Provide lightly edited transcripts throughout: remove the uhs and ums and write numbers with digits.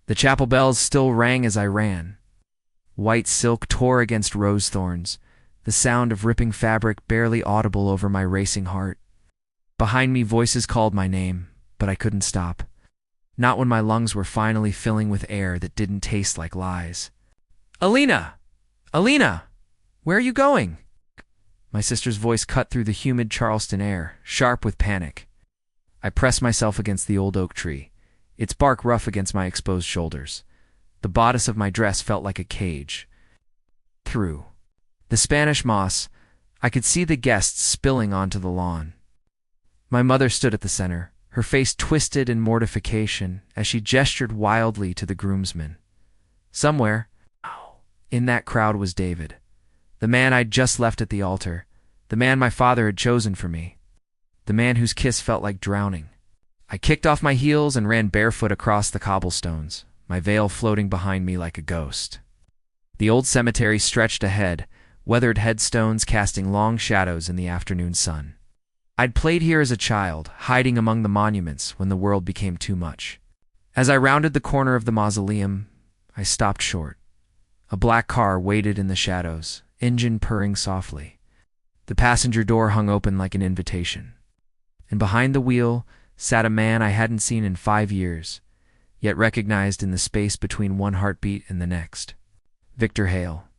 The chapel bells still rang as I ran. White silk tore against rose thorns, the sound of ripping fabric barely audible over my racing heart. Behind me, voices called my name, but I couldn't stop. Not when my lungs were finally filling with air that didn't taste like lies. "Alina! Alina! Where are you going?" My sister's voice cut through the humid Charleston air, sharp with panic. I pressed myself against the old oak tree, its bark rough against my exposed shoulders. The bodice of my dress felt like a cage. Through the Spanish moss, I could see the guests spilling onto the lawn. My mother stood at the center, her face twisted in mortification as she gestured wildly to the groomsmen. Somewhere in that crowd was David, the man I'd just left at the altar, the man my father had chosen for me, the man whose kiss felt like drowning. I kicked off my heels and ran barefoot across the cobblestones, my veil floating behind me like a ghost. The old cemetery stretched ahead, weathered headstones casting long shadows in the afternoon sun. I'd played here as a child, hiding among the monuments when the world became too much. As I rounded the corner of the mausoleum, I stopped short. A black car waited in the shadows, engine purring softly. The passenger door hung open like an invitation. And behind the wheel sat a man I hadn't seen in 5 years, yet recognized in the space between one heartbeat and the next. Victor Hale.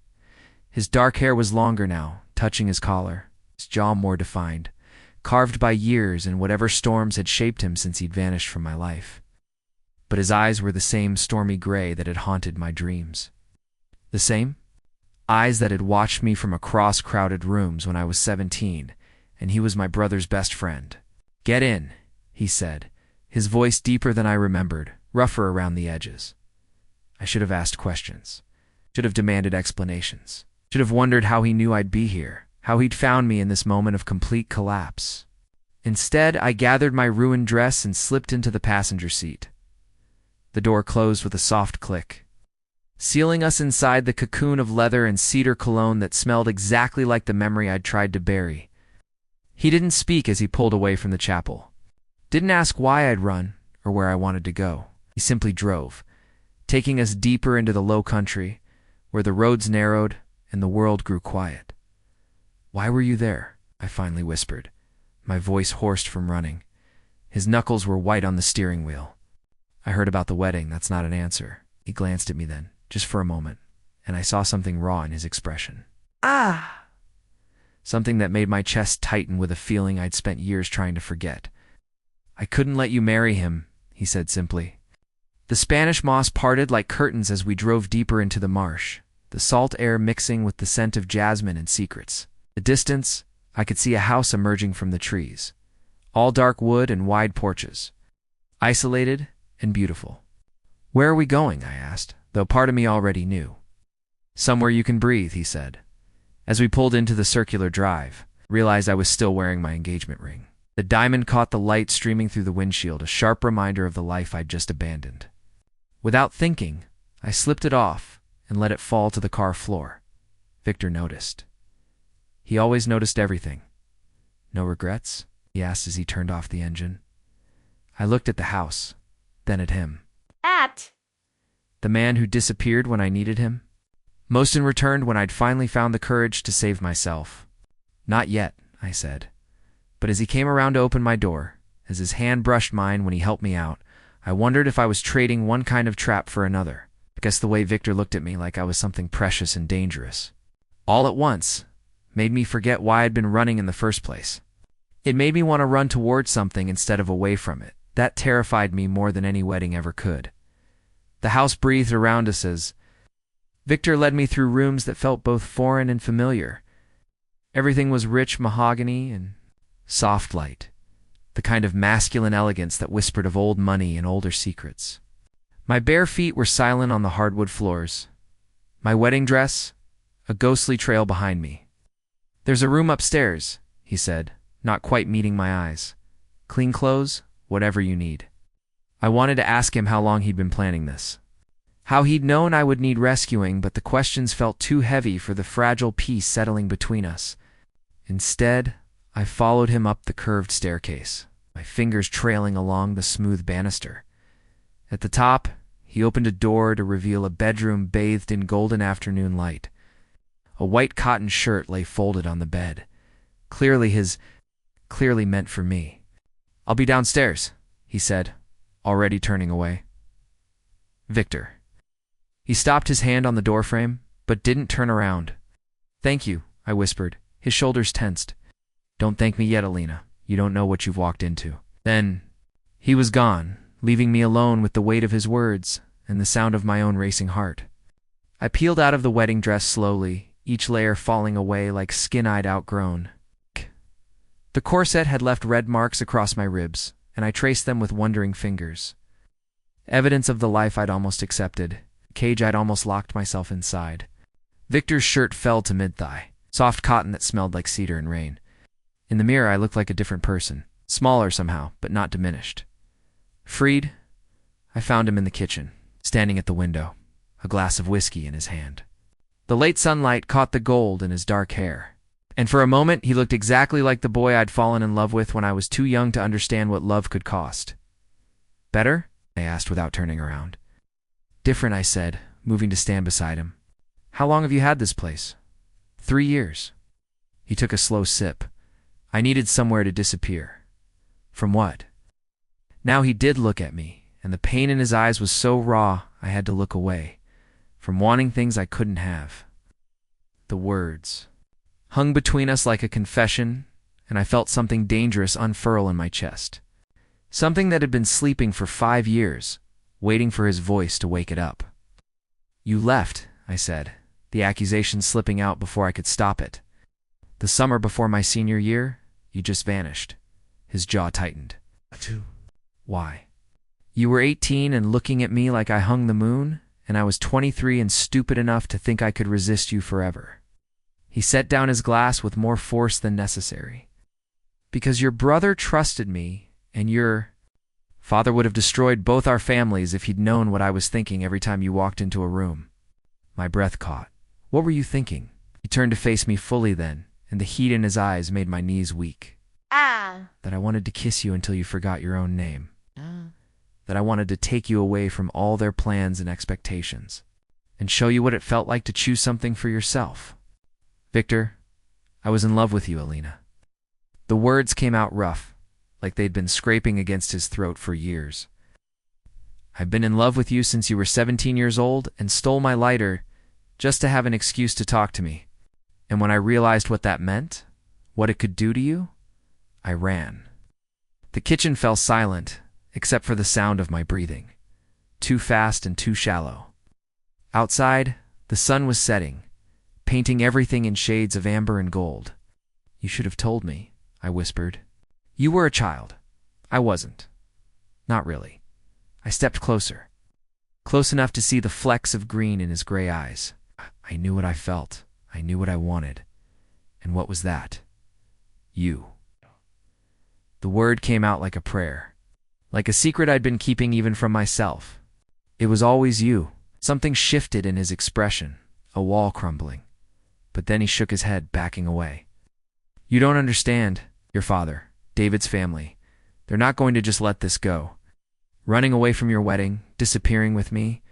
His dark hair was longer now, touching his collar, his jaw more defined, carved by years and whatever storms had shaped him since he'd vanished from my life. But his eyes were the same stormy gray that had haunted my dreams. The same? Eyes that had watched me from across crowded rooms when I was 17, and he was my brother's best friend. "Get in," he said, his voice deeper than I remembered, rougher around the edges. I should have asked questions, should have demanded explanations, should have wondered how he knew I'd be here, how he'd found me in this moment of complete collapse. Instead, I gathered my ruined dress and slipped into the passenger seat. The door closed with a soft click, sealing us inside the cocoon of leather and cedar cologne that smelled exactly like the memory I'd tried to bury. He didn't speak as he pulled away from the chapel. Didn't ask why I'd run or where I wanted to go. He simply drove, taking us deeper into the low country, where the roads narrowed and the world grew quiet. "Why were you there?" I finally whispered, my voice hoarse from running. His knuckles were white on the steering wheel. "I heard about the wedding, that's not an answer." He glanced at me then, just for a moment, and I saw something raw in his expression. "Ah!" Something that made my chest tighten with a feeling I'd spent years trying to forget. "I couldn't let you marry him," he said simply. The Spanish moss parted like curtains as we drove deeper into the marsh, the salt air mixing with the scent of jasmine and secrets. The distance, I could see a house emerging from the trees, all dark wood and wide porches, isolated and beautiful. "Where are we going?" I asked, though part of me already knew. "Somewhere you can breathe," he said. As we pulled into the circular drive, I realized I was still wearing my engagement ring. The diamond caught the light streaming through the windshield, a sharp reminder of the life I'd just abandoned. Without thinking, I slipped it off and let it fall to the car floor. Victor noticed. He always noticed everything. "No regrets?" he asked as he turned off the engine. I looked at the house, then at him. At The man who disappeared when I needed him. Moston returned when I'd finally found the courage to save myself. "Not yet," I said. But as he came around to open my door, as his hand brushed mine when he helped me out, I wondered if I was trading one kind of trap for another. I guess the way Victor looked at me like I was something precious and dangerous, all at once, made me forget why I'd been running in the first place. It made me want to run towards something instead of away from it. That terrified me more than any wedding ever could. The house breathed around us as Victor led me through rooms that felt both foreign and familiar. Everything was rich mahogany and soft light, the kind of masculine elegance that whispered of old money and older secrets. My bare feet were silent on the hardwood floors. My wedding dress, a ghostly trail behind me. "There's a room upstairs," he said, not quite meeting my eyes. "Clean clothes, whatever you need." I wanted to ask him how long he'd been planning this, how he'd known I would need rescuing, but the questions felt too heavy for the fragile peace settling between us. Instead, I followed him up the curved staircase, my fingers trailing along the smooth banister. At the top, He opened a door to reveal a bedroom bathed in golden afternoon light. A white cotton shirt lay folded on the bed. Clearly meant for me. "I'll be downstairs," he said, already turning away. "Victor." He stopped his hand on the doorframe, but didn't turn around. "Thank you," I whispered, his shoulders tensed. "Don't thank me yet, Alina. You don't know what you've walked into." Then he was gone, leaving me alone with the weight of his words and the sound of my own racing heart. I peeled out of the wedding dress slowly, each layer falling away like skin I'd outgrown. The corset had left red marks across my ribs, and I traced them with wondering fingers. Evidence of the life I'd almost accepted, a cage I'd almost locked myself inside. Victor's shirt fell to mid-thigh, soft cotton that smelled like cedar and rain. In the mirror I looked like a different person, smaller somehow, but not diminished. Freed, I found him in the kitchen, standing at the window, a glass of whiskey in his hand. The late sunlight caught the gold in his dark hair, and for a moment he looked exactly like the boy I'd fallen in love with when I was too young to understand what love could cost. "Better?" I asked without turning around. "Different," I said, moving to stand beside him. "How long have you had this place?" 3 years. He took a slow sip. I needed somewhere to disappear. From what? Now he did look at me, and the pain in his eyes was so raw I had to look away, from wanting things I couldn't have. The words hung between us like a confession, and I felt something dangerous unfurl in my chest. Something that had been sleeping for 5 years, waiting for his voice to wake it up. "You left," I said, the accusation slipping out before I could stop it. "The summer before my senior year, you just vanished." His jaw tightened. "Why?" "You were 18 and looking at me like I hung the moon, and I was 23 and stupid enough to think I could resist you forever." He set down his glass with more force than necessary. "Because your brother trusted me, and your father would have destroyed both our families if he'd known what I was thinking every time you walked into a room." My breath caught. "What were you thinking?" He turned to face me fully then, and the heat in his eyes made my knees weak. "That I wanted to kiss you until you forgot your own name. That I wanted to take you away from all their plans and expectations, and show you what it felt like to choose something for yourself. Victor, I was in love with you, Alina." The words came out rough, like they'd been scraping against his throat for years. "I've been in love with you since you were 17 years old and stole my lighter just to have an excuse to talk to me. And when I realized what that meant, what it could do to you, I ran." The kitchen fell silent, except for the sound of my breathing, too fast and too shallow. Outside, the sun was setting, painting everything in shades of amber and gold. "You should have told me," I whispered. "You were a child. I wasn't. Not really." I stepped closer, close enough to see the flecks of green in his gray eyes. I knew what I felt. I knew what I wanted. And what was that? You. The word came out like a prayer, like a secret I'd been keeping even from myself. It was always you. Something shifted in his expression, a wall crumbling. But then he shook his head, backing away. "You don't understand. Your father, David's family. They're not going to just let this go. Running away from your wedding, disappearing with me.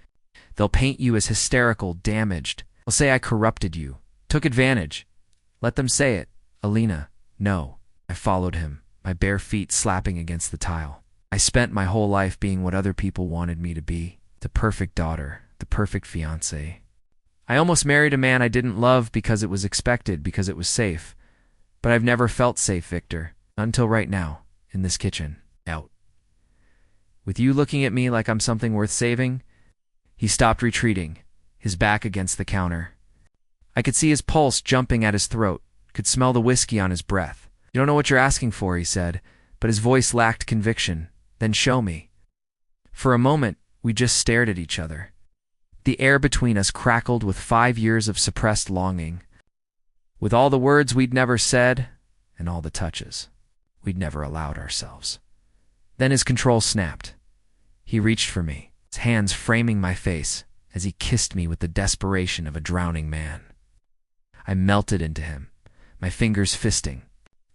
They'll paint you as hysterical, damaged. They'll say I corrupted you, took advantage. Let them say it. Alina, no." I followed him, my bare feet slapping against the tile. I spent my whole life being what other people wanted me to be, the perfect daughter, the perfect fiancée. I almost married a man I didn't love because it was expected, because it was safe. But I've never felt safe, Victor, until right now, in this kitchen, out. With you looking at me like I'm something worth saving." He stopped retreating, his back against the counter. I could see his pulse jumping at his throat, could smell the whiskey on his breath. "You don't know what you're asking for," he said, but his voice lacked conviction. "Then show me." For a moment, we just stared at each other. The air between us crackled with 5 years of suppressed longing, with all the words we'd never said and all the touches we'd never allowed ourselves. Then his control snapped. He reached for me, his hands framing my face as he kissed me with the desperation of a drowning man. I melted into him, my fingers fisting.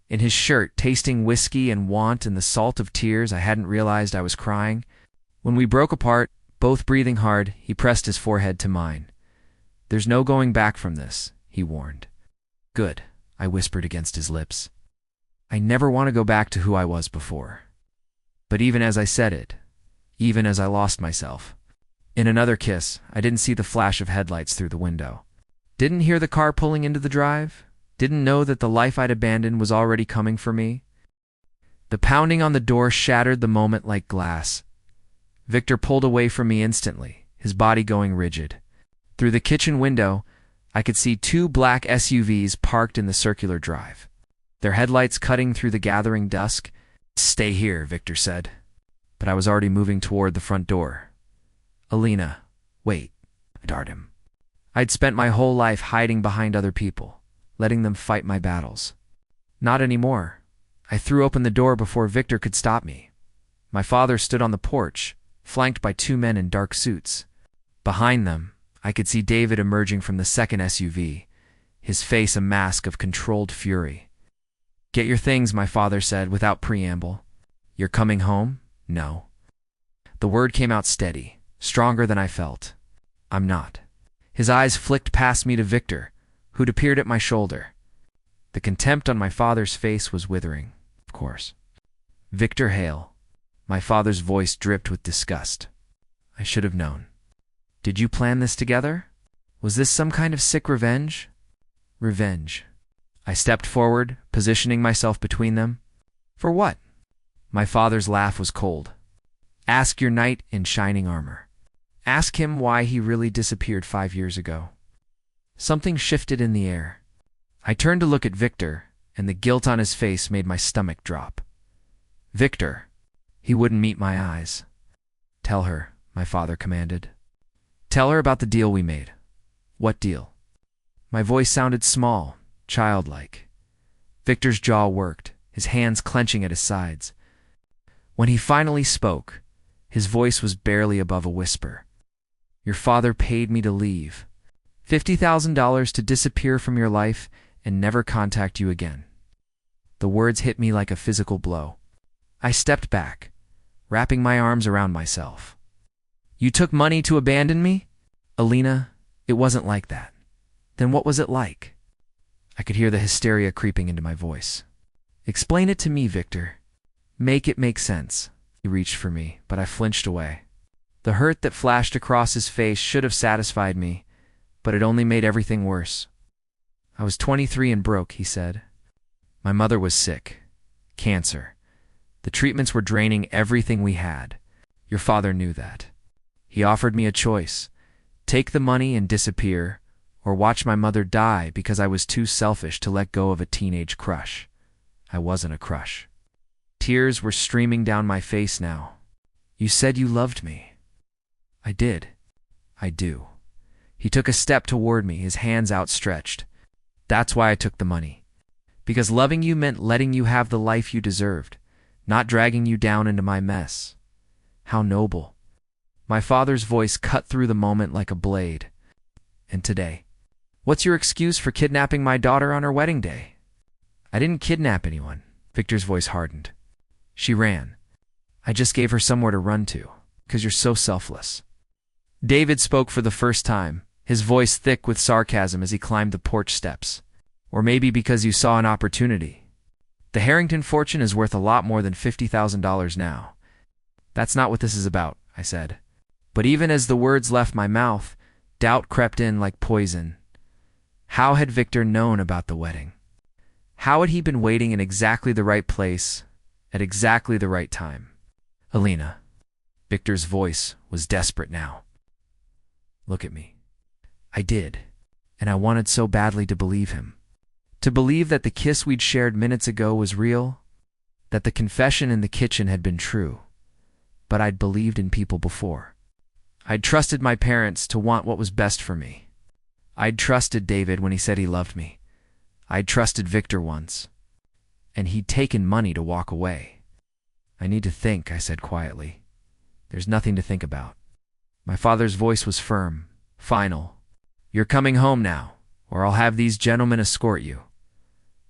In his shirt, tasting whiskey and want and the salt of tears, I hadn't realized I was crying. When we broke apart, Both breathing hard, he pressed his forehead to mine. "There's no going back from this," he warned. "Good," I whispered against his lips. I never want to go back to who I was before. But even as I said it, even as I lost myself, in another kiss, I didn't see the flash of headlights through the window. Didn't hear the car pulling into the drive. Didn't know that the life I'd abandoned was already coming for me. The pounding on the door shattered the moment like glass. Victor pulled away from me instantly, his body going rigid. Through the kitchen window, I could see 2 black SUVs parked in the circular drive, their headlights cutting through the gathering dusk. "Stay here," Victor said. But I was already moving toward the front door. "Alina, wait," I darted him. I'd spent my whole life hiding behind other people, letting them fight my battles. Not anymore. I threw open the door before Victor could stop me. My father stood on the porch, flanked by 2 men in dark suits. Behind them, I could see David emerging from the second SUV, his face a mask of controlled fury. "Get your things," my father said without preamble. "You're coming home?" "No." The word came out steady, stronger than I felt. "I'm not." His eyes flicked past me to Victor, who'd appeared at my shoulder. The contempt on my father's face was withering, of course. "Victor Hale." My father's voice dripped with disgust. I should have known. "Did you plan this together? Was this some kind of sick revenge?" "Revenge." I stepped forward, positioning myself between them. "For what?" My father's laugh was cold. "Ask your knight in shining armor. Ask him why he really disappeared 5 years ago." Something shifted in the air. I turned to look at Victor, and the guilt on his face made my stomach drop. "Victor." He wouldn't meet my eyes. "Tell her," my father commanded. "Tell her about the deal we made." "What deal?" My voice sounded small, childlike. Victor's jaw worked, his hands clenching at his sides. When he finally spoke, his voice was barely above a whisper. "Your father paid me to leave. $50,000 to disappear from your life and never contact you again." The words hit me like a physical blow. I stepped back, wrapping my arms around myself. "You took money to abandon me?" "Alina, it wasn't like that." "Then what was it like?" I could hear the hysteria creeping into my voice. "Explain it to me, Victor. Make it make sense." He reached for me, but I flinched away. The hurt that flashed across his face should have satisfied me, but it only made everything worse. "I was 23 and broke," he said. "My mother was sick. Cancer. The treatments were draining everything we had. Your father knew that. He offered me a choice: take the money and disappear, or watch my mother die because I was too selfish to let go of a teenage crush. I wasn't a crush." Tears were streaming down my face now. "You said you loved me." "I did. I do." He took a step toward me, his hands outstretched. "That's why I took the money. Because loving you meant letting you have the life you deserved, not dragging you down into my mess." How noble. My father's voice cut through the moment like a blade. "And today? What's your excuse for kidnapping my daughter on her wedding day?" "I didn't kidnap anyone." Victor's voice hardened. "She ran. I just gave her somewhere to run to, because you're so selfless." David spoke for the first time, his voice thick with sarcasm as he climbed the porch steps. "Or maybe because you saw an opportunity. The Harrington fortune is worth a lot more than $50,000 now." "That's not what this is about," I said. But even as the words left my mouth, doubt crept in like poison. How had Victor known about the wedding? How had he been waiting in exactly the right place, at exactly the right time? "Alina." Victor's voice was desperate now. "Look at me." I did, and I wanted so badly to believe him. To believe that the kiss we'd shared minutes ago was real, that the confession in the kitchen had been true. But I'd believed in people before. I'd trusted my parents to want what was best for me. I'd trusted David when he said he loved me. I'd trusted Victor once. And he'd taken money to walk away. "I need to think," I said quietly. "There's nothing to think about." My father's voice was firm, final. "You're coming home now, or I'll have these gentlemen escort you."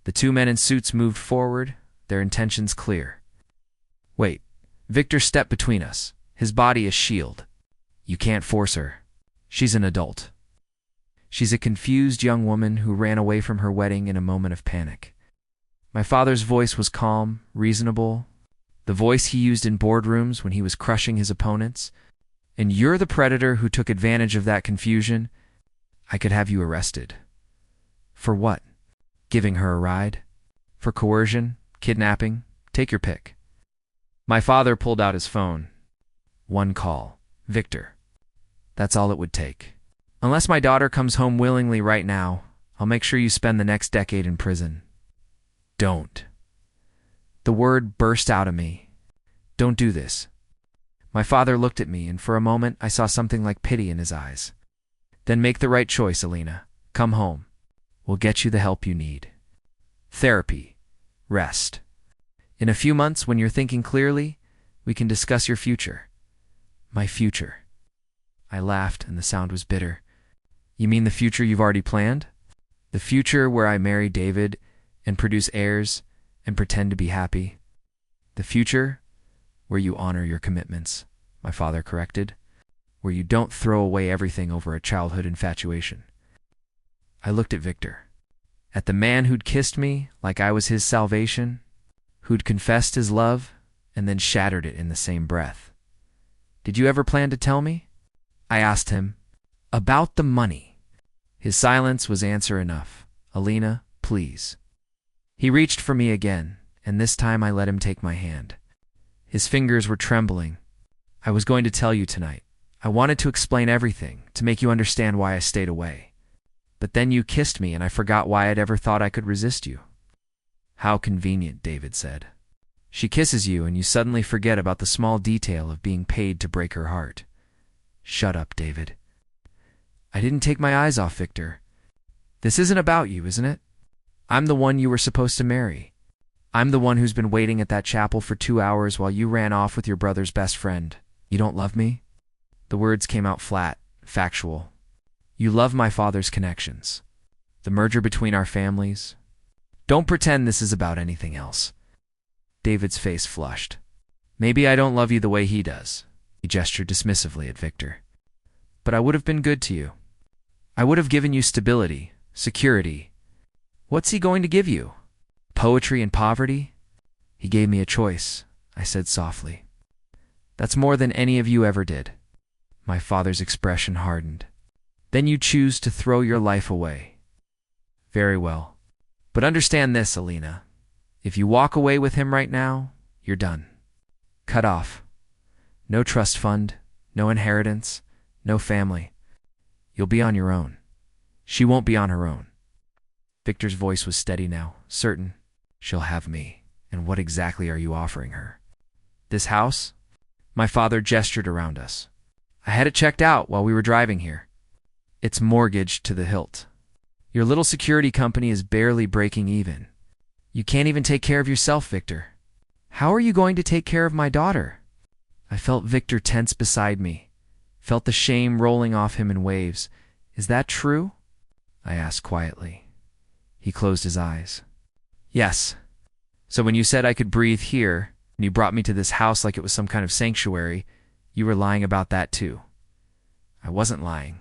The 2 men in suits moved forward, their intentions clear. "Wait." Victor stepped between us, his body a shield. You can't force her. She's an adult. She's a confused young woman who ran away from her wedding in a moment of panic. My father's voice was calm, reasonable, the voice he used in boardrooms when he was crushing his opponents. And you're the predator who took advantage of that confusion. I could have you arrested. For what? Giving her a ride? For coercion? Kidnapping? Take your pick. My father pulled out his phone. One call. Victor. That's all it would take. Unless my daughter comes home willingly right now, I'll make sure you spend the next decade in prison. Don't. The word burst out of me. Don't do this. My father looked at me, and for a moment I saw something like pity in his eyes. Then make the right choice, Alina. Come home. We'll get you the help you need. Therapy. Rest. In a few months, when you're thinking clearly, we can discuss your future. My future. I laughed, and the sound was bitter. You mean the future you've already planned? The future where I marry David and produce heirs and pretend to be happy? The future where you honor your commitments, my father corrected, where you don't throw away everything over a childhood infatuation. I looked at Victor, at the man who'd kissed me like I was his salvation, who'd confessed his love and then shattered it in the same breath. Did you ever plan to tell me? I asked him. About the money. His silence was answer enough. Alina, please. He reached for me again, and this time I let him take my hand. His fingers were trembling. I was going to tell you tonight. I wanted to explain everything, to make you understand why I stayed away. But then you kissed me, and I forgot why I'd ever thought I could resist you. How convenient, David said. She kisses you, and you suddenly forget about the small detail of being paid to break her heart. Shut up, David. I didn't take my eyes off Victor. This isn't about you, isn't it? I'm the one you were supposed to marry. I'm the one who's been waiting at that chapel for 2 hours while you ran off with your brother's best friend. You don't love me? The words came out flat, factual. You love my father's connections. The merger between our families. Don't pretend this is about anything else. David's face flushed. Maybe I don't love you the way he does. He gestured dismissively at Victor. But I would have been good to you. I would have given you stability, security. What's he going to give you? Poetry and poverty? He gave me a choice, I said softly. That's more than any of you ever did. My father's expression hardened. Then you choose to throw your life away. Very well. But understand this, Alina. If you walk away with him right now, you're done. Cut off. No trust fund, no inheritance, no family. You'll be on your own. She won't be on her own. Victor's voice was steady now, certain. She'll have me. And what exactly are you offering her? This house? My father gestured around us. I had it checked out while we were driving here. It's mortgaged to the hilt. Your little security company is barely breaking even. You can't even take care of yourself, Victor. How are you going to take care of my daughter? I felt Victor tense beside me, felt the shame rolling off him in waves. Is that true? I asked quietly. He closed his eyes. Yes. So when you said I could breathe here, and you brought me to this house like it was some kind of sanctuary, you were lying about that too. I wasn't lying.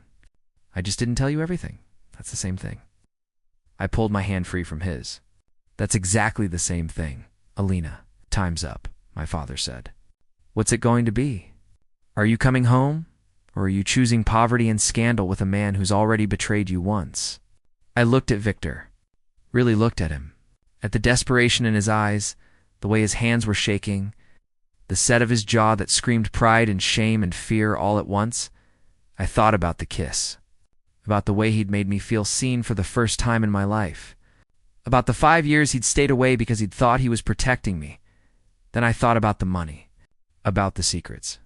I just didn't tell you everything. That's the same thing. I pulled my hand free from his. That's exactly the same thing. Alina, time's up, my father said. What's it going to be? Are you coming home? Or are you choosing poverty and scandal with a man who's already betrayed you once? I looked at Victor. Really looked at him. At the desperation in his eyes, the way his hands were shaking, the set of his jaw that screamed pride and shame and fear all at once. I thought about the kiss. About the way he'd made me feel seen for the first time in my life. About the 5 years he'd stayed away because he'd thought he was protecting me. Then I thought about the money. About the secrets.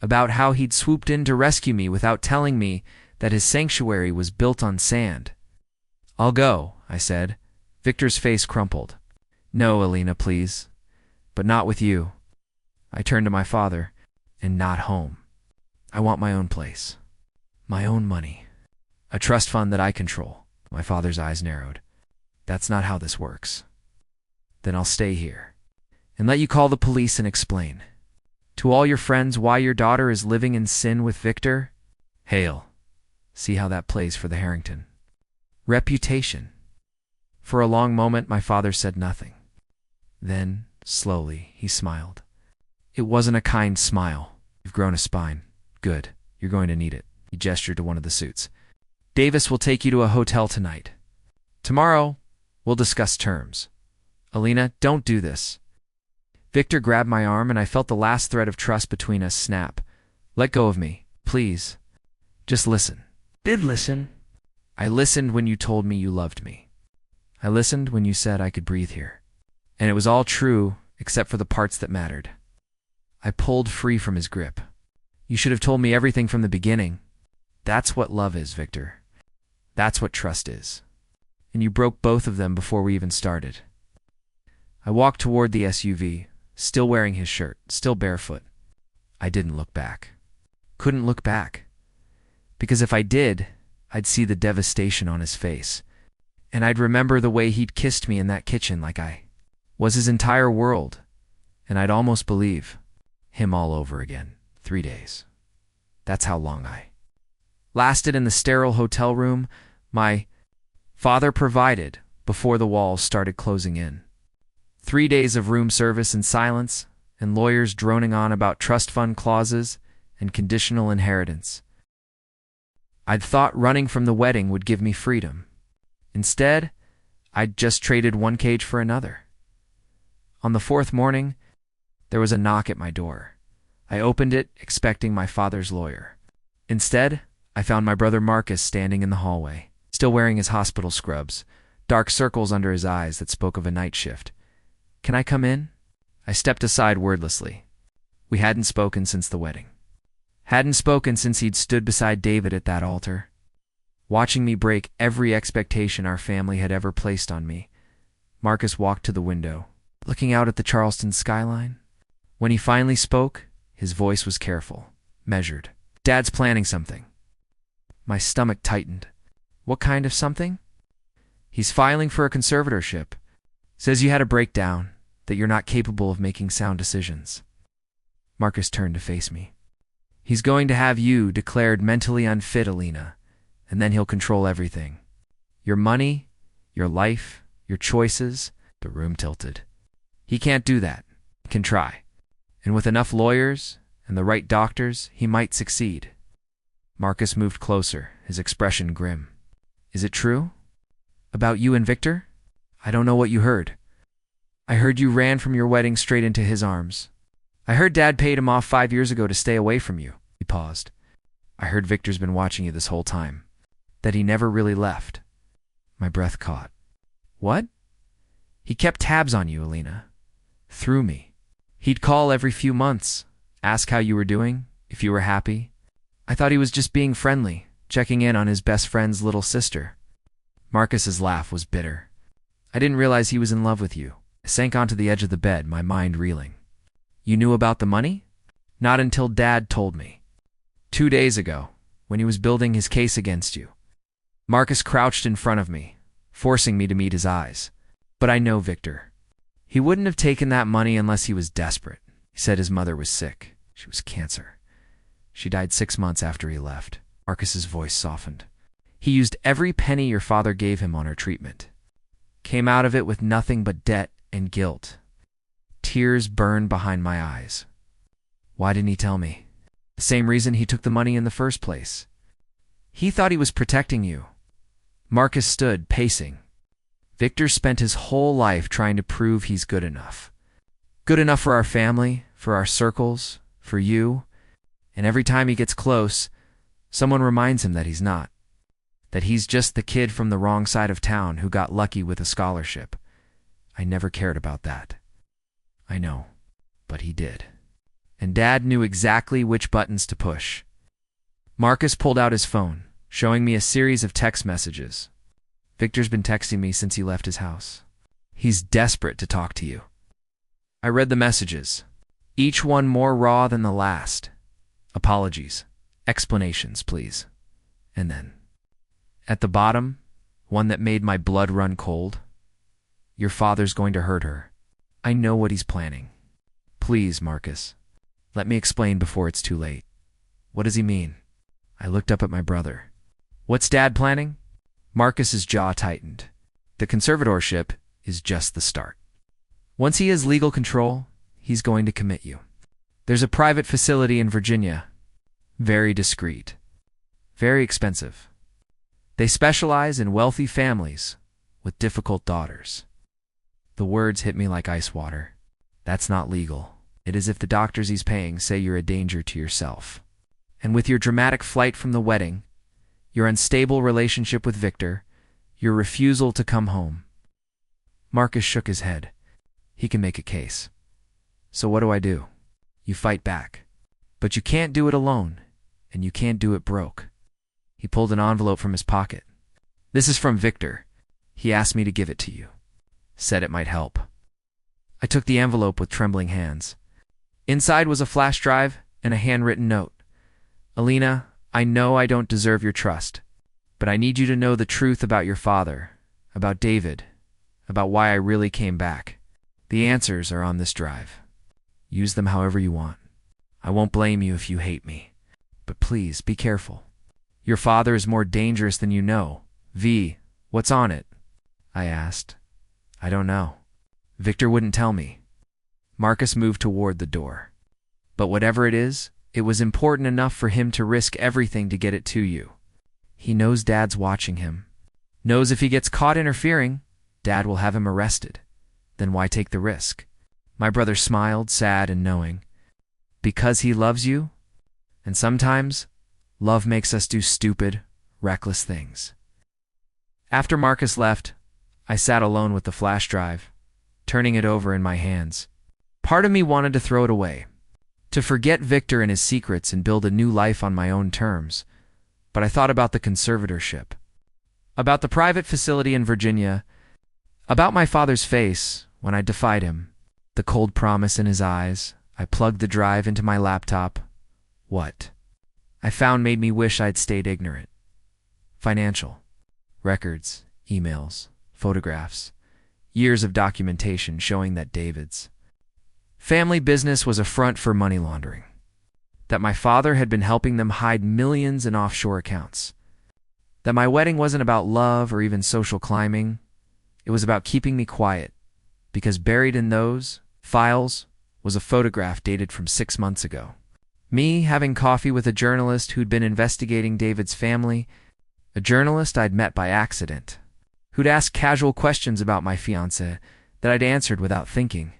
About how he'd swooped in to rescue me without telling me that his sanctuary was built on sand. I'll go, I said. Victor's face crumpled. No, Alina, please. But not with you. I turned to my father. And not home. I want my own place. My own money. A trust fund that I control. My father's eyes narrowed. That's not how this works. Then I'll stay here. And let you call the police and explain. To all your friends why your daughter is living in sin with Victor? Hail. See how that plays for the Harrington. Reputation. For a long moment my father said nothing. Then, slowly, he smiled. It wasn't a kind smile. You've grown a spine. Good. You're going to need it. He gestured to one of the suits. Davis will take you to a hotel tonight. Tomorrow, we'll discuss terms. Alina, don't do this. Victor grabbed my arm and I felt the last thread of trust between us snap. Let go of me, please. Just listen. Did listen. I listened when you told me you loved me. I listened when you said I could breathe here. And it was all true, except for the parts that mattered. I pulled free from his grip. You should have told me everything from the beginning. That's what love is, Victor. That's what trust is. And you broke both of them before we even started. I walked toward the SUV, still wearing his shirt, still barefoot. I didn't look back. Couldn't look back. Because if I did, I'd see the devastation on his face. And I'd remember the way he'd kissed me in that kitchen like I was his entire world. And I'd almost believe him all over again. 3 days. That's how long I lasted in the sterile hotel room my father provided before the walls started closing in. 3 days of room service and silence, and lawyers droning on about trust fund clauses and conditional inheritance. I'd thought running from the wedding would give me freedom. Instead, I'd just traded one cage for another. On the 4th morning, there was a knock at my door. I opened it, expecting my father's lawyer. Instead, I found my brother Marcus standing in the hallway, still wearing his hospital scrubs, dark circles under his eyes that spoke of a night shift. Can I come in? I stepped aside wordlessly. We hadn't spoken since the wedding. Hadn't spoken since he'd stood beside David at that altar, watching me break every expectation our family had ever placed on me. Marcus walked to the window, looking out at the Charleston skyline. When he finally spoke, his voice was careful, measured. Dad's planning something. My stomach tightened. What kind of something? He's filing for a conservatorship. Says you had a breakdown, that you're not capable of making sound decisions. Marcus turned to face me. He's going to have you declared mentally unfit, Alina, and then he'll control everything. Your money, your life, your choices. The room tilted. He can't do that. He can try. And with enough lawyers and the right doctors, he might succeed. Marcus moved closer, his expression grim. Is it true? About you and Victor? I don't know what you heard. I heard you ran from your wedding straight into his arms. I heard Dad paid him off 5 years ago to stay away from you. He paused. I heard Victor's been watching you this whole time. That he never really left. My breath caught. What? He kept tabs on you, Alina. Through me. He'd call every few months, ask how you were doing, if you were happy. I thought he was just being friendly, checking in on his best friend's little sister. Marcus's laugh was bitter. I didn't realize he was in love with you. I sank onto the edge of the bed, my mind reeling. You knew about the money? Not until Dad told me. 2 days ago, when he was building his case against you. Marcus crouched in front of me, forcing me to meet his eyes. But I know Victor. He wouldn't have taken that money unless he was desperate. He said his mother was sick. She was cancer. She died 6 months after he left. Marcus's voice softened. He used every penny your father gave him on her treatment. Came out of it with nothing but debt and guilt. Tears burned behind my eyes. Why didn't he tell me? The same reason he took the money in the first place. He thought he was protecting you. Marcus stood, pacing. Victor spent his whole life trying to prove he's good enough. Good enough for our family, for our circles, for you. And every time he gets close, someone reminds him that he's not. That he's just the kid from the wrong side of town who got lucky with a scholarship. I never cared about that. I know, but he did. And Dad knew exactly which buttons to push. Marcus pulled out his phone, showing me a series of text messages. Victor's been texting me since he left his house. He's desperate to talk to you. I read the messages, each one more raw than the last. Apologies. Explanations, please. And then, at the bottom, one that made my blood run cold. Your father's going to hurt her. I know what he's planning. Please, Marcus. Let me explain before it's too late. What does he mean? I looked up at my brother. What's Dad planning? Marcus's jaw tightened. The conservatorship is just the start. Once he has legal control, he's going to commit you. There's a private facility in Virginia. Very discreet. Very expensive. They specialize in wealthy families with difficult daughters. The words hit me like ice water. That's not legal. It is if the doctors he's paying say you're a danger to yourself. And with your dramatic flight from the wedding, your unstable relationship with Victor, your refusal to come home. Marcus shook his head. He can make a case. So what do? You fight back. But you can't do it alone, and you can't do it broke. He pulled an envelope from his pocket. This is from Victor. He asked me to give it to you. Said it might help. I took the envelope with trembling hands. Inside was a flash drive and a handwritten note. Alina, I know I don't deserve your trust, but I need you to know the truth about your father, about David, about why I really came back. The answers are on this drive. Use them however you want. I won't blame you if you hate me, but please be careful. Your father is more dangerous than you know. V, what's on it? I asked. I don't know. Victor wouldn't tell me. Marcus moved toward the door. But whatever it is, it was important enough for him to risk everything to get it to you. He knows Dad's watching him. Knows if he gets caught interfering, Dad will have him arrested. Then why take the risk? My brother smiled, sad and knowing. Because he loves you? And sometimes, love makes us do stupid, reckless things. After Marcus left, I sat alone with the flash drive, turning it over in my hands. Part of me wanted to throw it away, to forget Victor and his secrets and build a new life on my own terms. But I thought about the conservatorship, about the private facility in Virginia, about my father's face when I defied him, the cold promise in his eyes. I plugged the drive into my laptop. What I found made me wish I'd stayed ignorant. Financial records, emails, photographs, years of documentation showing that David's family business was a front for money laundering, that my father had been helping them hide millions in offshore accounts, that my wedding wasn't about love or even social climbing. It was about keeping me quiet, because buried in those files was a photograph dated from 6 months ago. Me having coffee with a journalist who'd been investigating David's family, a journalist I'd met by accident, who'd asked casual questions about my fiancé that I'd answered without thinking.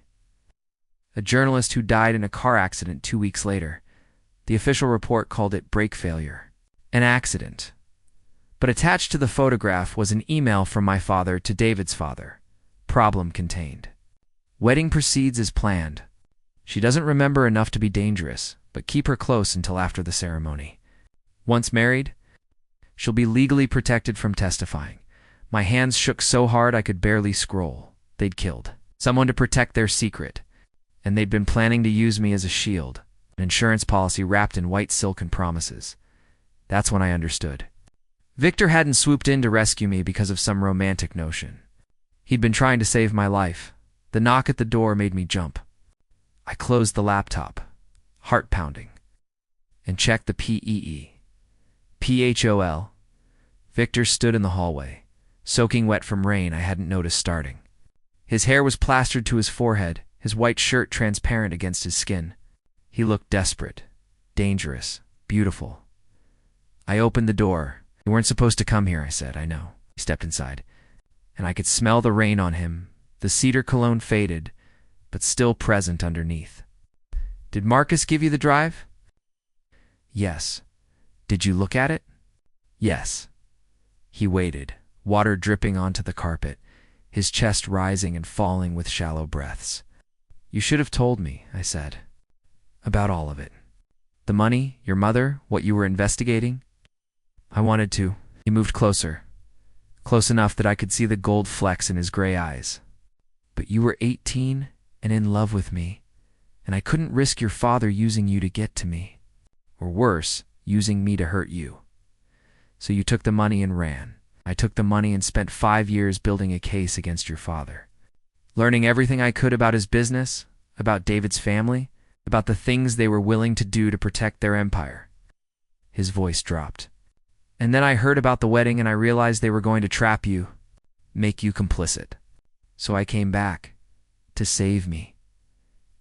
A journalist who died in a car accident 2 weeks later. The official report called it brake failure. An accident. But attached to the photograph was an email from my father to David's father. Problem contained. Wedding proceeds as planned. She doesn't remember enough to be dangerous, but keep her close until after the ceremony. Once married, she'll be legally protected from testifying. My hands shook so hard I could barely scroll. They'd killed someone to protect their secret, and they'd been planning to use me as a shield, an insurance policy wrapped in white silk and promises. That's when I understood. Victor hadn't swooped in to rescue me because of some romantic notion. He'd been trying to save my life. The knock at the door made me jump. I closed the laptop, heart pounding, and checked the PEE. PHOL. Victor stood in the hallway, soaking wet from rain I hadn't noticed starting. His hair was plastered to his forehead, his white shirt transparent against his skin. He looked desperate, dangerous, beautiful. I opened the door. You weren't supposed to come here, I said. I know. He stepped inside, and I could smell the rain on him. The cedar cologne faded, but still present underneath. Did Marcus give you the drive? Yes. Did you look at it? Yes. He waited, water dripping onto the carpet, his chest rising and falling with shallow breaths. You should have told me, I said. About all of it. The money, your mother, what you were investigating? I wanted to. He moved closer, close enough that I could see the gold flecks in his gray eyes. But you were 18 and in love with me, and I couldn't risk your father using you to get to me. Or worse, using me to hurt you. So you took the money and ran. I took the money and spent 5 years building a case against your father. Learning everything I could about his business, about David's family, about the things they were willing to do to protect their empire. His voice dropped. And then I heard about the wedding and I realized they were going to trap you, make you complicit. So I came back, to save me,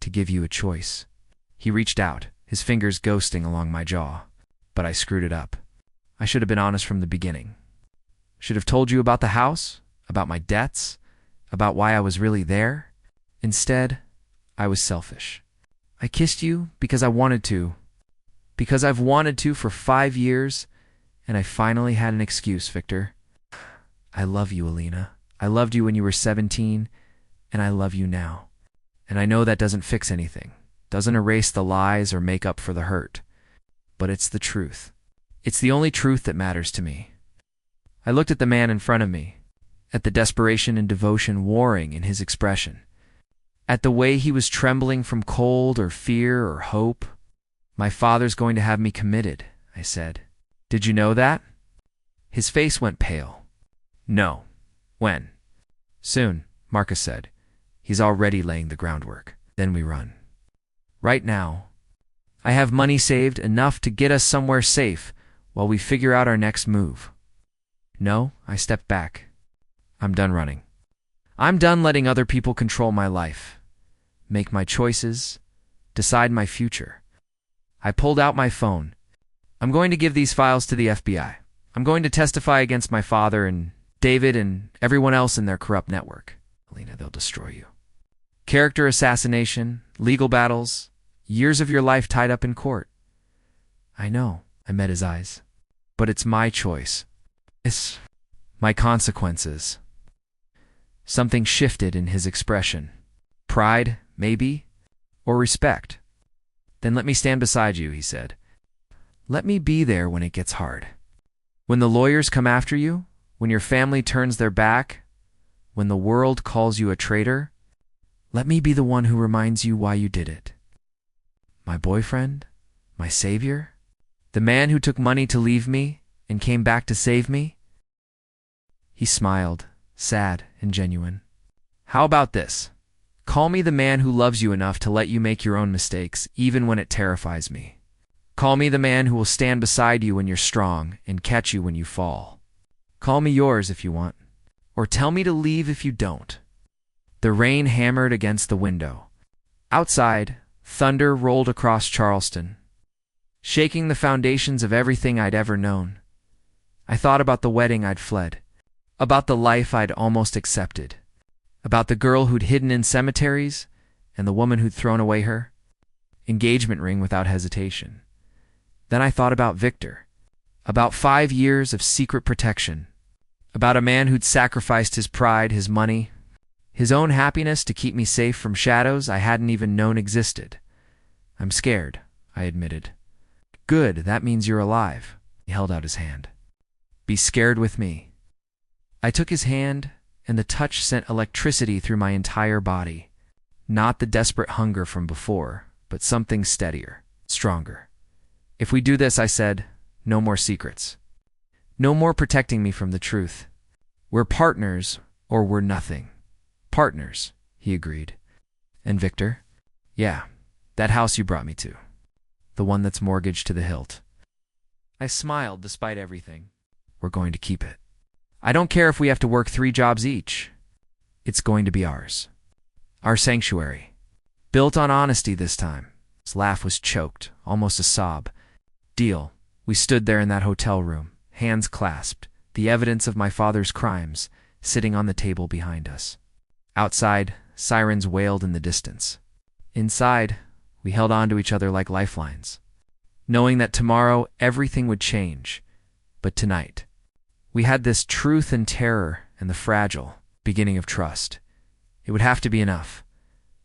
to give you a choice. He reached out, his fingers ghosting along my jaw, but I screwed it up. I should have been honest from the beginning. Should have told you about the house, about my debts, about why I was really there. Instead, I was selfish. I kissed you because I wanted to, because I've wanted to for 5 years, and I finally had an excuse, Victor. I love you, Alina. I loved you when you were 17, and I love you now. And I know that doesn't fix anything, doesn't erase the lies or make up for the hurt. But it's the truth. It's the only truth that matters to me. I looked at the man in front of me, at the desperation and devotion warring in his expression, at the way he was trembling from cold or fear or hope. My father's going to have me committed, I said. Did you know that? His face went pale. No. When? Soon, Marcus said. He's already laying the groundwork. Then we run. Right now. I have money saved enough to get us somewhere safe while we figure out our next move. No, I stepped back. I'm done running. I'm done letting other people control my life, make my choices, decide my future. I pulled out my phone. I'm going to give these files to the FBI. I'm going to testify against my father and David and everyone else in their corrupt network. Alina, they'll destroy you. Character assassination, legal battles, years of your life tied up in court. I know, I met his eyes. But it's my choice. It's my consequences. Something shifted in his expression. Pride, maybe, or respect. Then let me stand beside you, he said. Let me be there when it gets hard. When the lawyers come after you, when your family turns their back, when the world calls you a traitor, let me be the one who reminds you why you did it. My boyfriend? My savior? The man who took money to leave me and came back to save me? He smiled, sad and genuine. How about this? Call me the man who loves you enough to let you make your own mistakes, even when it terrifies me. Call me the man who will stand beside you when you're strong and catch you when you fall. Call me yours if you want, or tell me to leave if you don't. The rain hammered against the window. Outside, thunder rolled across Charleston, shaking the foundations of everything I'd ever known. I thought about the wedding I'd fled, about the life I'd almost accepted, about the girl who'd hidden in cemeteries and the woman who'd thrown away her engagement ring without hesitation. Then I thought about Victor, about 5 years of secret protection, about a man who'd sacrificed his pride, his money, his own happiness to keep me safe from shadows I hadn't even known existed. I'm scared, I admitted. Good, that means you're alive. He held out his hand. Be scared with me. I took his hand, and the touch sent electricity through my entire body. Not the desperate hunger from before, but something steadier, stronger. If we do this, I said, no more secrets. No more protecting me from the truth. We're partners, or we're nothing. Partners, he agreed. And Victor? Yeah, that house you brought me to. The one that's mortgaged to the hilt. I smiled despite everything. We're going to keep it. I don't care if we have to work 3 jobs each. It's going to be ours. Our sanctuary. Built on honesty this time. His laugh was choked, almost a sob. Deal. We stood there in that hotel room, hands clasped, the evidence of my father's crimes sitting on the table behind us. Outside, sirens wailed in the distance. Inside, we held on to each other like lifelines, knowing that tomorrow everything would change. But tonight, we had this truth and terror and the fragile beginning of trust. It would have to be enough.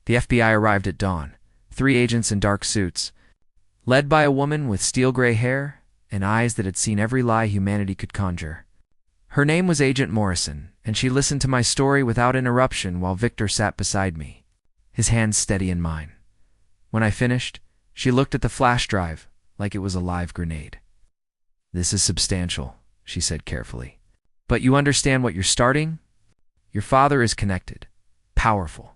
The FBI arrived at dawn, 3 agents in dark suits, led by a woman with steel-gray hair and eyes that had seen every lie humanity could conjure. Her name was Agent Morrison, and she listened to my story without interruption while Victor sat beside me, his hands steady in mine. When I finished, she looked at the flash drive like it was a live grenade. This is substantial, she said carefully. But you understand what you're starting? Your father is connected, powerful.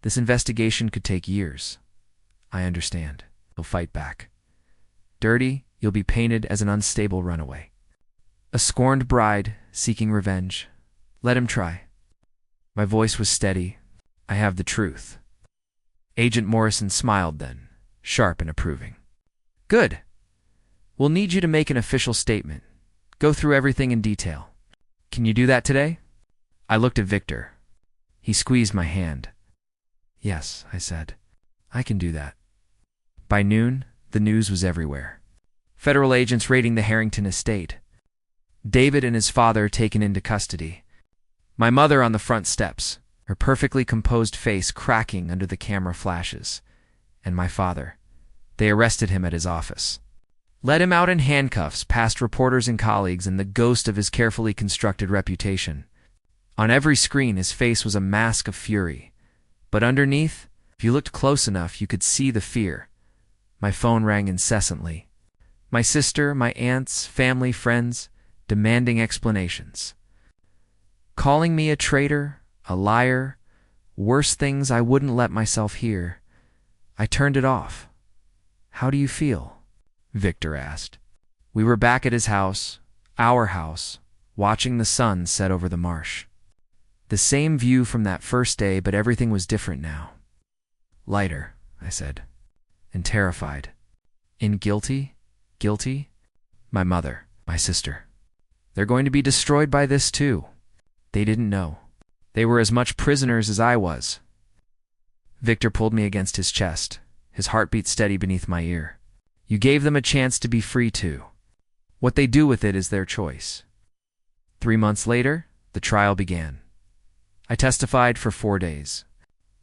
This investigation could take years. I understand. He'll fight back. Dirty, you'll be painted as an unstable runaway. A scorned bride seeking revenge. Let him try. My voice was steady. I have the truth. Agent Morrison smiled then, sharp and approving. Good. We'll need you to make an official statement. Go through everything in detail. Can you do that today? I looked at Victor. He squeezed my hand. Yes, I said. I can do that. By noon, the news was everywhere. Federal agents raiding the Harrington estate. David and his father taken into custody. My mother on the front steps, her perfectly composed face cracking under the camera flashes. And my father. They arrested him at his office. Led him out in handcuffs past reporters and colleagues and the ghost of his carefully constructed reputation. On every screen, his face was a mask of fury. But underneath, if you looked close enough, you could see the fear. My phone rang incessantly. My sister, my aunts, family, friends, demanding explanations. Calling me a traitor, a liar, worse things I wouldn't let myself hear. I turned it off. How do you feel? Victor asked. We were back at his house, our house, watching the sun set over the marsh. The same view from that first day, but everything was different now. Lighter, I said, and terrified. And guilty? Guilty? My mother, my sister. They're going to be destroyed by this too. They didn't know. They were as much prisoners as I was. Victor pulled me against his chest, his heartbeat steady beneath my ear. You gave them a chance to be free too. What they do with it is their choice. 3 months later, the trial began. I testified for 4 days.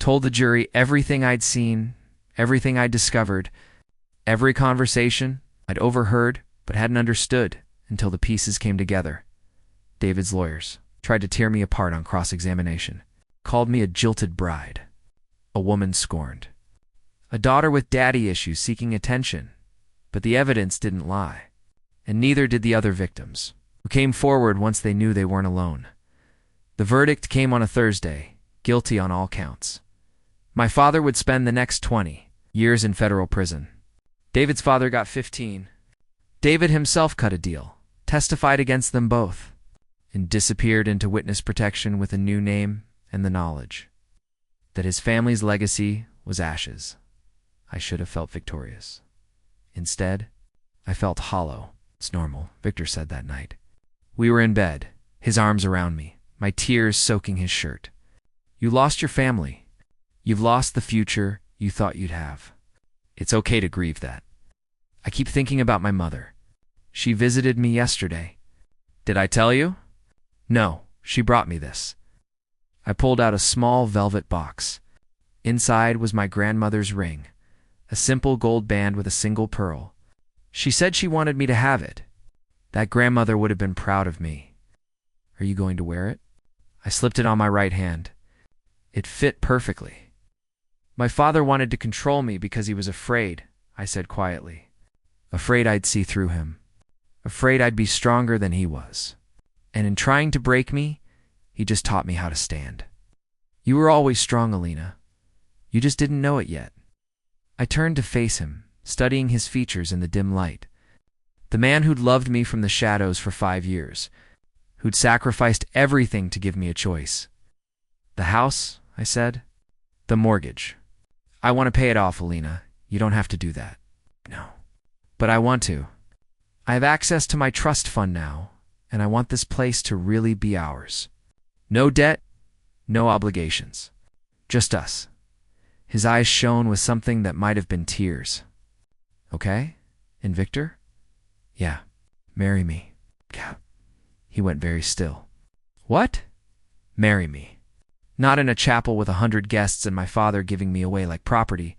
Told the jury everything I'd seen, everything I'd discovered, every conversation I'd overheard but hadn't understood until the pieces came together. David's lawyers tried to tear me apart on cross-examination, called me a jilted bride, a woman scorned, a daughter with daddy issues seeking attention. But the evidence didn't lie, and neither did the other victims, who came forward once they knew they weren't alone. The verdict came on a Thursday, guilty on all counts. My father would spend the next 20 years in federal prison. David's father got 15. David himself cut a deal, testified against them both, and disappeared into witness protection with a new name and the knowledge that his family's legacy was ashes. I should have felt victorious. Instead, I felt hollow. It's normal, Victor said that night. We were in bed, his arms around me, my tears soaking his shirt. You lost your family. You've lost the future you thought you'd have. It's okay to grieve that. I keep thinking about my mother. She visited me yesterday. Did I tell you? No, she brought me this. I pulled out a small velvet box. Inside was my grandmother's ring, a simple gold band with a single pearl. She said she wanted me to have it. That grandmother would have been proud of me. Are you going to wear it? I slipped it on my right hand. It fit perfectly. My father wanted to control me because he was afraid, I said quietly. Afraid I'd see through him. Afraid I'd be stronger than he was. And in trying to break me, he just taught me how to stand. You were always strong, Alina. You just didn't know it yet. I turned to face him, studying his features in the dim light. The man who'd loved me from the shadows for 5 years, who'd sacrificed everything to give me a choice. The house, I said. The mortgage. I want to pay it off, Alina. You don't have to do that. No. But I want to. I have access to my trust fund now, and I want this place to really be ours. No debt, no obligations. Just us. His eyes shone with something that might have been tears. Okay? And Victor? Yeah. Marry me. Yeah. He went very still. What? Marry me. Not in a chapel with 100 guests and my father giving me away like property.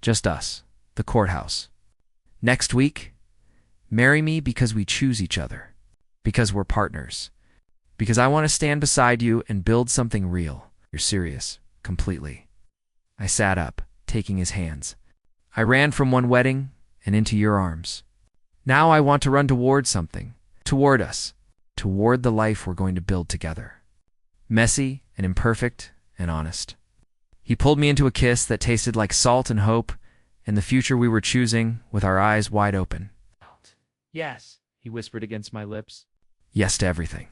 Just us. The courthouse. Next week, marry me because we choose each other. Because we're partners. Because I want to stand beside you and build something real. You're serious. Completely. I sat up, taking his hands. I ran from one wedding and into your arms. Now I want to run toward something. Toward us. Toward the life we're going to build together. Messy and imperfect and honest. He pulled me into a kiss that tasted like salt and hope and the future we were choosing with our eyes wide open. Yes, he whispered against my lips. Yes to everything.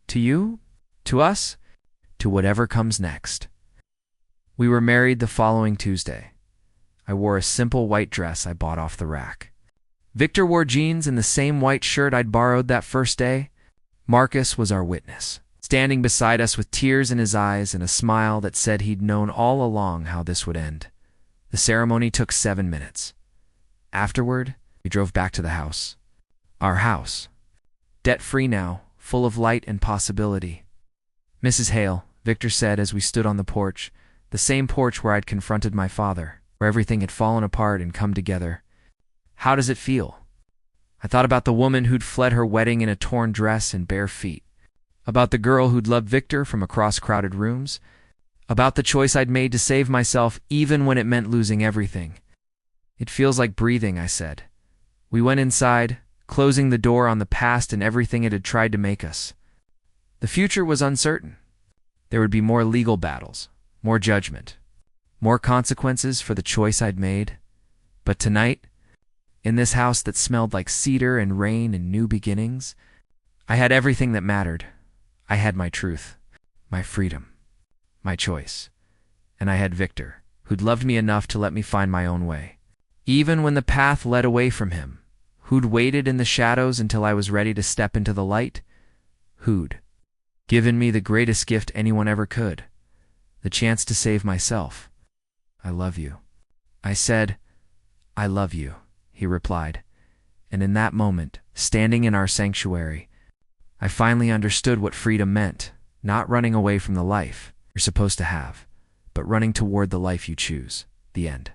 To you, to us, to whatever comes next. We were married the following Tuesday. I wore a simple white dress I bought off the rack. Victor wore jeans and the same white shirt I'd borrowed that first day. Marcus was our witness, standing beside us with tears in his eyes and a smile that said he'd known all along how this would end. The ceremony took 7 minutes. Afterward, we drove back to the house. Our house. Debt-free now, full of light and possibility. Mrs. Hale, Victor said as we stood on the porch, the same porch where I'd confronted my father, where everything had fallen apart and come together. How does it feel? I thought about the woman who'd fled her wedding in a torn dress and bare feet, about the girl who'd loved Victor from across crowded rooms, about the choice I'd made to save myself even when it meant losing everything. It feels like breathing, I said. We went inside, closing the door on the past and everything it had tried to make us. The future was uncertain. There would be more legal battles, more judgment, more consequences for the choice I'd made. But tonight, in this house that smelled like cedar and rain and new beginnings, I had everything that mattered. I had my truth, my freedom, my choice. And I had Victor, who'd loved me enough to let me find my own way. Even when the path led away from him, who'd waited in the shadows until I was ready to step into the light, who'd given me the greatest gift anyone ever could, the chance to save myself. I love you. I said, I love you, he replied. And in that moment, standing in our sanctuary, I finally understood what freedom meant, not running away from the life you're supposed to have, but running toward the life you choose. The end.